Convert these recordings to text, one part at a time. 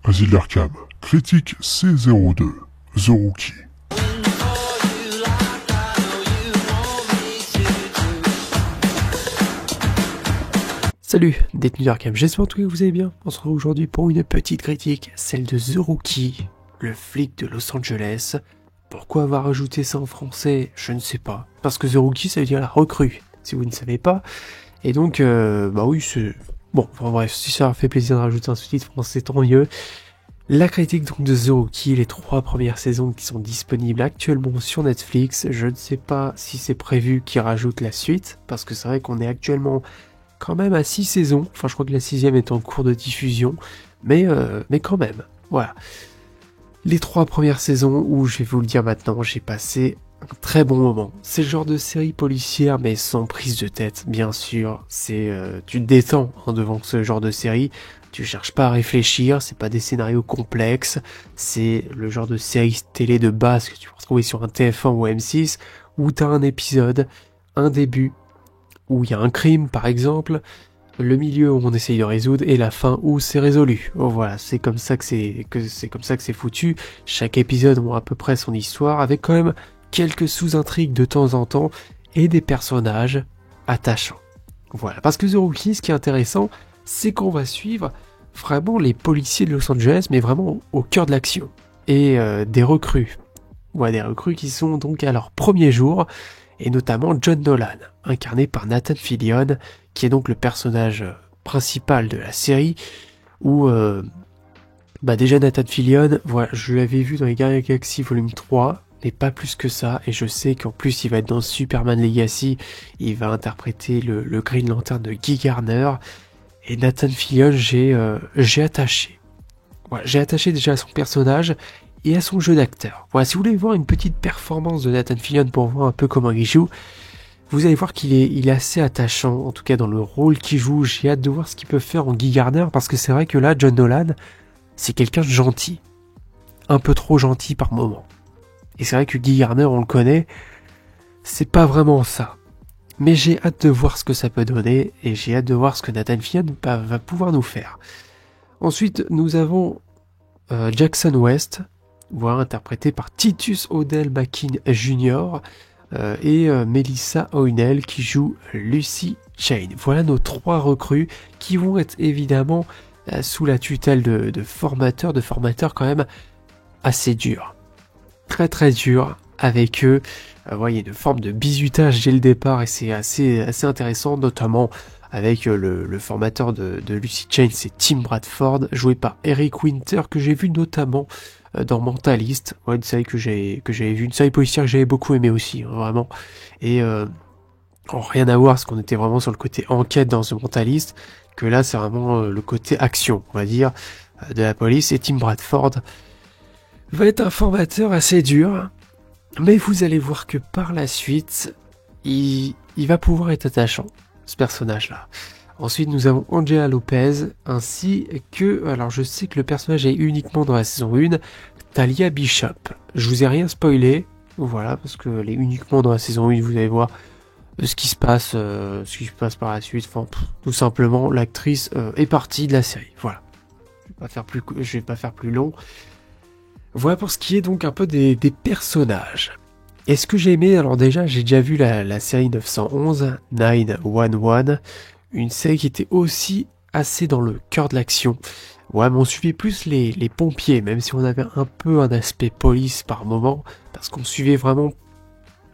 Asile d'Arkham, critique C02, The Rookie. Salut, détenus d'Arkham, j'espère en tout cas que vous allez bien. On se retrouve aujourd'hui pour une petite critique, celle de The Rookie, le flic de Los Angeles. Pourquoi avoir ajouté ça en français, je ne sais pas. Parce que The Rookie, ça veut dire la recrue, si vous ne savez pas. Et donc, bah oui, c'est... Bon, enfin bref, si ça fait plaisir de rajouter un sous-titre français, tant mieux. La critique donc de The Rookie, les 3 premières saisons qui sont disponibles actuellement sur Netflix. Je ne sais pas si c'est prévu qu'ils rajoutent la suite, parce que c'est vrai qu'on est actuellement quand même à 6 saisons. Enfin, je crois que la 6e est en cours de diffusion, mais quand même, voilà. Les 3 premières saisons où, je vais vous le dire maintenant, j'ai passé un très bon moment. C'est le genre de série policière, mais sans prise de tête, bien sûr. C'est tu te détends devant ce genre de série. Tu cherches pas à réfléchir, c'est pas des scénarios complexes. C'est le genre de série télé de base que tu peux retrouver sur un TF1 ou M6, où t'as un épisode, un début, où il y a un crime par exemple, le milieu où on essaye de résoudre et la fin où c'est résolu. Oh, voilà, c'est comme ça que c'est foutu. Chaque épisode a à peu près son histoire, avec quand même quelques sous-intrigues de temps en temps et des personnages attachants. Voilà, parce que The Rookie, ce qui est intéressant, c'est qu'on va suivre vraiment les policiers de Los Angeles, mais vraiment au cœur de l'action. Et des recrues. Ouais, des recrues qui sont donc à leur premier jour, et notamment John Nolan, incarné par Nathan Fillion, qui est donc le personnage principal de la série, où déjà Nathan Fillion, voilà, je l'avais vu dans les Gardiens de la Galaxie volume 3, mais pas plus que ça, et je sais qu'en plus il va être dans Superman Legacy, il va interpréter le Green Lantern de Guy Garner, et Nathan Fillion, j'ai attaché. Voilà, j'ai attaché déjà à son personnage et à son jeu d'acteur. Voilà, si vous voulez voir une petite performance de Nathan Fillion pour voir un peu comment il joue, vous allez voir qu'il est assez attachant, en tout cas dans le rôle qu'il joue. J'ai hâte de voir ce qu'il peut faire en Guy Garner, parce que c'est vrai que là, John Nolan, c'est quelqu'un de gentil. Un peu trop gentil par moment. Et c'est vrai que Guy Garner, on le connaît, c'est pas vraiment ça. Mais j'ai hâte de voir ce que ça peut donner, et j'ai hâte de voir ce que Nathan Fillion va pouvoir nous faire. Ensuite, nous avons Jackson West, voilà, interprété par Titus O'Dell McKean Jr., et Melissa O'Neill qui joue Lucy Chain. Voilà nos 3 recrues qui vont être évidemment sous la tutelle de formateurs quand même assez durs. Très très durs avec eux. Il y a une forme de bizutage dès le départ et c'est assez intéressant, notamment avec le formateur de Lucy Chain, c'est Tim Bradford, joué par Eric Winter, que j'ai vu notamment dans Mentalist, ouais, une série que j'avais vu, une série policière que j'avais beaucoup aimé aussi, hein, vraiment. Et rien à voir, parce qu'on était vraiment sur le côté enquête dans ce Mentalist, que là c'est vraiment le côté action, on va dire, de la police. Et Tim Bradford va être un formateur assez dur, mais vous allez voir que par la suite, il va pouvoir être attachant, ce personnage-là. Ensuite, nous avons Angela Lopez, ainsi que, alors je sais que le personnage est uniquement dans la saison 1, Talia Bishop. Je vous ai rien spoilé, voilà, parce que elle est uniquement dans la saison 1, vous allez voir ce qui se passe par la suite. Enfin, tout simplement, l'actrice est partie de la série, voilà. Je vais pas faire plus long. Voilà pour ce qui est donc un peu des personnages. Et ce que j'ai aimé, alors déjà, j'ai déjà vu la série 911, 911, une série qui était aussi assez dans le cœur de l'action. Ouais, mais on suivait plus les pompiers, même si on avait un peu un aspect police par moment, parce qu'on suivait vraiment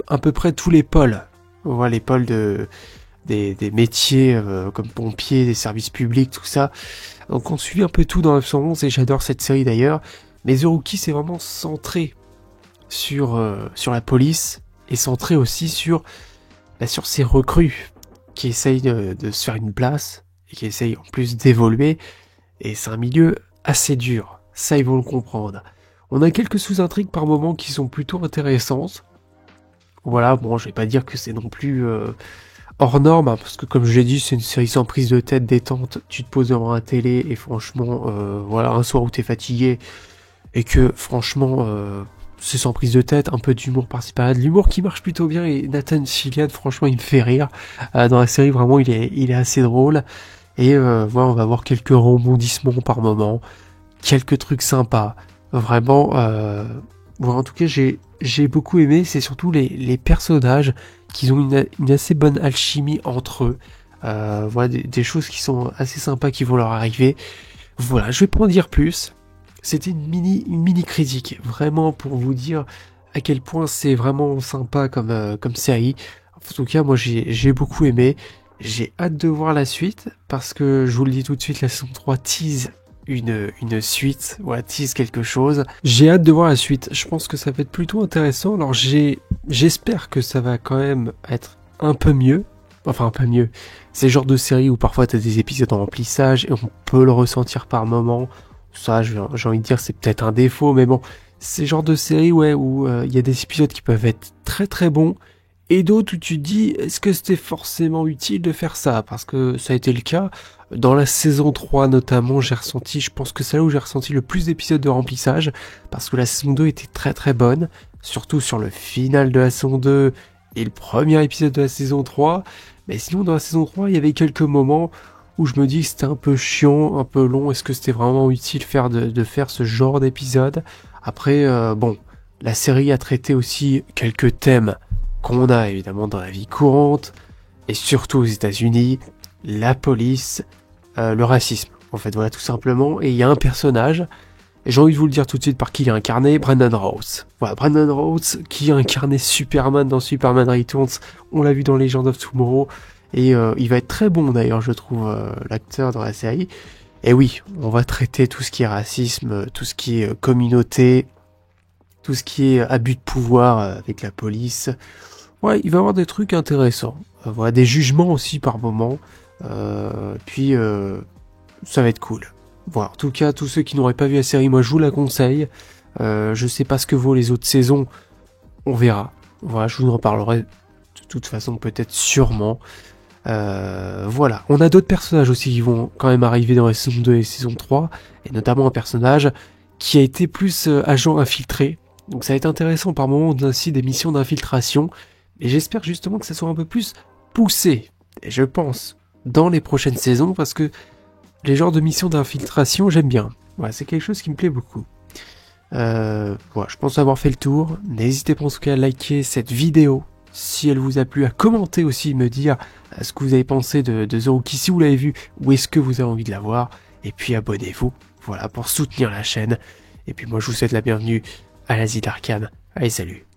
à peu près tous les pôles. Voilà, les pôles des métiers comme pompiers, des services publics, tout ça. Donc on suivait un peu tout dans 911 et j'adore cette série d'ailleurs. Mais The Rookie, c'est vraiment centré sur la police et centré aussi sur ces recrues qui essayent de se faire une place et qui essayent en plus d'évoluer. Et c'est un milieu assez dur, ça ils vont le comprendre. On a quelques sous-intrigues par moment qui sont plutôt intéressantes. Voilà, bon, je vais pas dire que c'est non plus hors norme, hein, parce que comme je l'ai dit, c'est une série sans prise de tête, détente. Tu te poses devant la télé et franchement, voilà, un soir où t'es fatigué, et que franchement, c'est sans prise de tête, un peu d'humour par-ci par-là, de l'humour qui marche plutôt bien, et Nathan Fillion, franchement, il me fait rire. Dans la série, vraiment, il est assez drôle, et voilà, on va avoir quelques rebondissements par moment, quelques trucs sympas, vraiment, voilà, en tout cas, j'ai beaucoup aimé, c'est surtout les personnages, qui ont une assez bonne alchimie entre eux, voilà, des choses qui sont assez sympas qui vont leur arriver. Voilà, je vais pas en dire plus. C'était une mini critique, vraiment pour vous dire à quel point c'est vraiment sympa comme série. En tout cas, moi j'ai beaucoup aimé. J'ai hâte de voir la suite parce que je vous le dis tout de suite, la saison 3 tease une suite, voilà, tease quelque chose. J'ai hâte de voir la suite. Je pense que ça va être plutôt intéressant. Alors j'espère que ça va quand même être un peu mieux. Enfin, un peu mieux. C'est le genre de série où parfois t'as des épisodes en remplissage et on peut le ressentir par moment. Ça, j'ai envie de dire, c'est peut-être un défaut, mais bon, c'est le genre de série, ouais, où il y a des épisodes qui peuvent être très très bons, et d'autres où tu te dis, est-ce que c'était forcément utile de faire ça? Parce que ça a été le cas. Dans la saison 3 notamment, j'ai ressenti, je pense que c'est là où j'ai ressenti le plus d'épisodes de remplissage, parce que la saison 2 était très très bonne, surtout sur le final de la saison 2 et le premier épisode de la saison 3, mais sinon dans la saison 3, il y avait quelques moments où je me dis que c'était un peu chiant, un peu long, est-ce que c'était vraiment utile de faire ce genre d'épisode? Après, bon, la série a traité aussi quelques thèmes qu'on a évidemment dans la vie courante, et surtout aux États-Unis, la police, le racisme, en fait, voilà, tout simplement. Et il y a un personnage, et j'ai envie de vous le dire tout de suite par qui il est incarné, Brandon Routh. Voilà, Brandon Routh qui a incarné Superman dans Superman Returns, on l'a vu dans Legend of Tomorrow, et il va être très bon d'ailleurs, je trouve, l'acteur dans la série. Et oui, on va traiter tout ce qui est racisme, tout ce qui est communauté, tout ce qui est abus de pouvoir avec la police. Ouais, il va y avoir des trucs intéressants. Voilà, des jugements aussi par moment. Puis ça va être cool. Voilà, en tout cas, tous ceux qui n'auraient pas vu la série, moi je vous la conseille. Je sais pas ce que vaut les autres saisons, on verra. Voilà, je vous en reparlerai de toute façon peut-être sûrement. Voilà, on a d'autres personnages aussi qui vont quand même arriver dans la saison 2 et saison 3, et notamment un personnage qui a été plus agent infiltré. Donc ça va être intéressant par moments ainsi des missions d'infiltration, et j'espère justement que ça soit un peu plus poussé, et je pense, dans les prochaines saisons, parce que les genres de missions d'infiltration, j'aime bien. Voilà, c'est quelque chose qui me plaît beaucoup. Voilà, je pense avoir fait le tour. N'hésitez pas en tout cas à liker cette vidéo si elle vous a plu, à commenter aussi, me dire ce que vous avez pensé de The Rookie, si vous l'avez vu, ou est-ce que vous avez envie de la voir. Et puis abonnez-vous, voilà, pour soutenir la chaîne. Et puis moi je vous souhaite la bienvenue à l'Asile Arkham. Allez, salut.